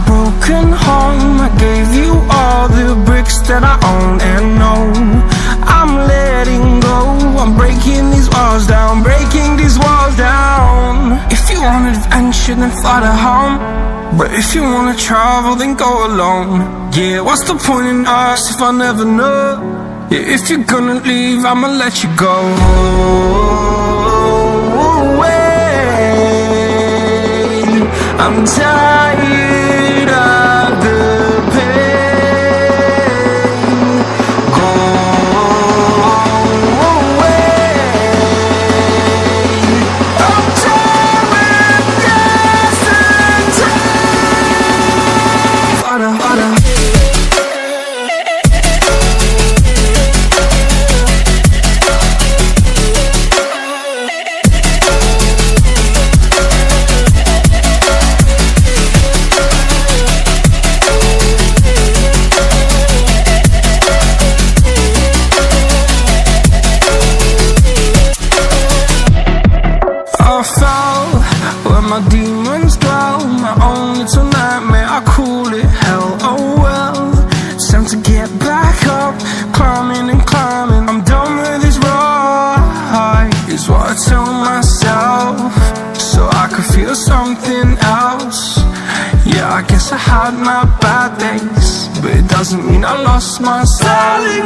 broken home, I gave you all the bricks that I own and know. I'm letting go, I'm breaking these walls down, breaking these walls down. If you want adventure, then fly to home, but if you wanna travel, then go alone. Yeah, what's the point in us if I never know? Yeah, if you're gonna leave, I'ma let you go. I'm tired of the pain. Go away. I'm tired of yesterday. Harder, harder. My demons dwell, my own little nightmare, I call it hell. Oh well, it's time to get back up, climbing and climbing. I'm done with this ride, is what I tell myself, so I could feel something else. Yeah, I guess I had my bad days, but it doesn't mean I lost my style.